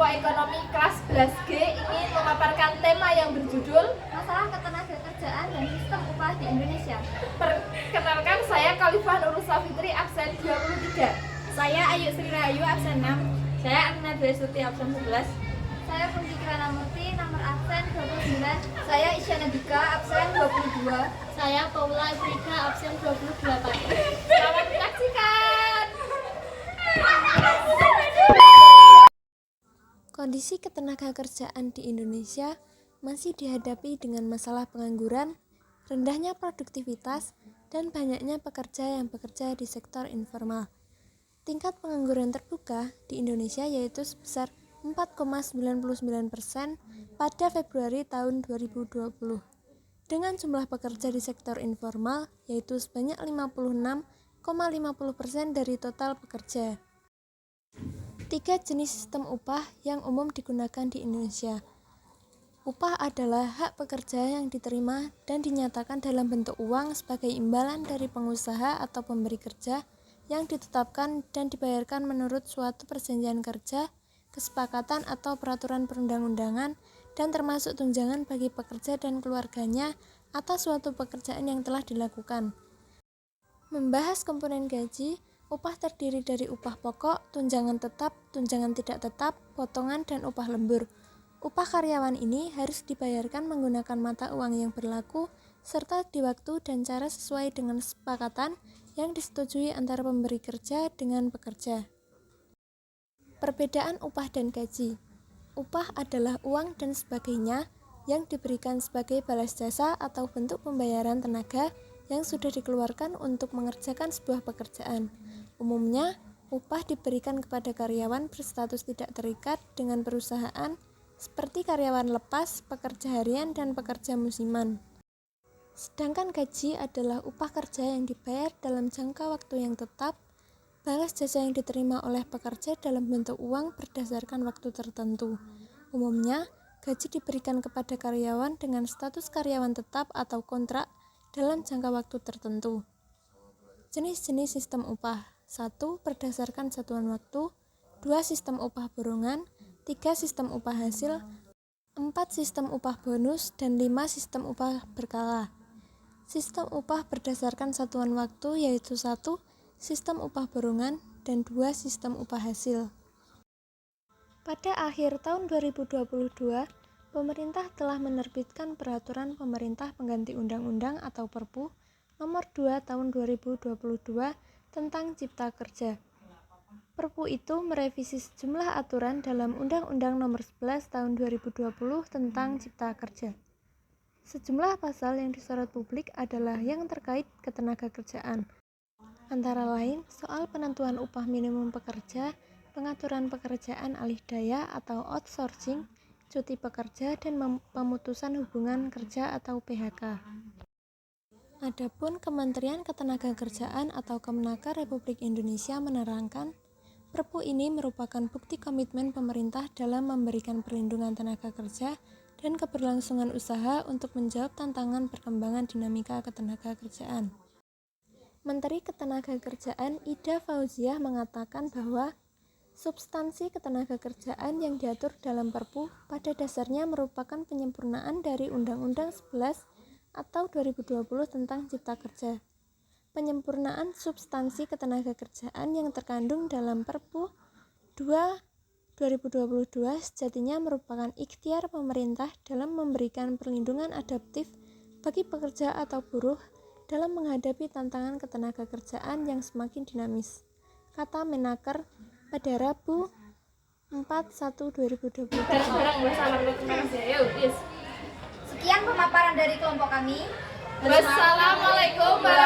kelompok ekonomi kelas 11G ingin memaparkan tema yang berjudul Masalah ketenagakerjaan dan sistem upah di Indonesia. Perkenalkan, saya Khalifah Nurul Safitri, absen 23. Saya Ayu Sri Rahayu, absen 6. Saya Agna Dwi Suti, absen 11. Saya Pungki Kirana Murti, nomor absen 29. Saya Isyana Dika, absen 22. Saya Paula Afrika, absen 28. Selamat menyaksikan. Kondisi ketenagakerjaan di Indonesia masih dihadapi dengan masalah pengangguran, rendahnya produktivitas, dan banyaknya pekerja yang bekerja di sektor informal. Tingkat pengangguran terbuka di Indonesia yaitu sebesar 4,99% pada Februari tahun 2020. Dengan jumlah pekerja di sektor informal yaitu sebanyak 56,50% dari total pekerja. 3 jenis sistem upah yang umum digunakan di Indonesia. Upah adalah hak pekerja yang diterima dan dinyatakan dalam bentuk uang sebagai imbalan dari pengusaha atau pemberi kerja yang ditetapkan dan dibayarkan menurut suatu perjanjian kerja, kesepakatan atau peraturan perundang-undangan, dan termasuk tunjangan bagi pekerja dan keluarganya atas suatu pekerjaan yang telah dilakukan. Membahas komponen gaji, upah terdiri dari upah pokok, tunjangan tetap, tunjangan tidak tetap, potongan, dan upah lembur. Upah karyawan ini harus dibayarkan menggunakan mata uang yang berlaku, serta di waktu dan cara sesuai dengan kesepakatan yang disetujui antara pemberi kerja dengan pekerja. Perbedaan upah dan gaji. Upah adalah uang dan sebagainya yang diberikan sebagai balas jasa atau bentuk pembayaran tenaga yang sudah dikeluarkan untuk mengerjakan sebuah pekerjaan. Umumnya, upah diberikan kepada karyawan berstatus tidak terikat dengan perusahaan seperti karyawan lepas, pekerja harian, dan pekerja musiman. Sedangkan gaji adalah upah kerja yang dibayar dalam jangka waktu yang tetap, balas jasa yang diterima oleh pekerja dalam bentuk uang berdasarkan waktu tertentu. Umumnya, gaji diberikan kepada karyawan dengan status karyawan tetap atau kontrak dalam jangka waktu tertentu. Jenis-jenis sistem upah. 1. Berdasarkan satuan waktu. 2. Sistem upah borongan. 3. Sistem upah hasil. 4. Sistem upah bonus. Dan 5. Sistem upah berkala. Sistem upah berdasarkan satuan waktu yaitu 1. Sistem upah borongan, dan 2. Sistem upah hasil. Pada akhir tahun 2022, pemerintah telah menerbitkan Peraturan Pemerintah Pengganti Undang-Undang atau Perpu Nomor 2 Tahun 2022 tentang Cipta Kerja. Perpu itu merevisi sejumlah aturan dalam Undang-Undang Nomor 11 Tahun 2020 tentang Cipta Kerja. Sejumlah pasal yang disorot publik adalah yang terkait ketenagakerjaan. Antara lain, soal penentuan upah minimum pekerja, pengaturan pekerjaan alih daya atau outsourcing, cuti pekerja, dan pemutusan hubungan kerja atau PHK. Adapun Kementerian Ketenagakerjaan atau Kemenaker Republik Indonesia menerangkan, Perpu ini merupakan bukti komitmen pemerintah dalam memberikan perlindungan tenaga kerja dan keberlangsungan usaha untuk menjawab tantangan perkembangan dinamika ketenagakerjaan. Menteri Ketenagakerjaan Ida Fauziah mengatakan bahwa substansi ketenagakerjaan yang diatur dalam Perpu pada dasarnya merupakan penyempurnaan dari Undang-Undang 11 atau 2020 tentang Cipta Kerja. Penyempurnaan substansi ketenagakerjaan yang terkandung dalam Perpu 2/2022 sejatinya merupakan ikhtiar pemerintah dalam memberikan perlindungan adaptif bagi pekerja atau buruh dalam menghadapi tantangan ketenagakerjaan yang semakin dinamis, kata Menaker pada Rabu 4/1/2022. Sekian pemaparan dari kelompok kami. Wassalamualaikum warahmatullahi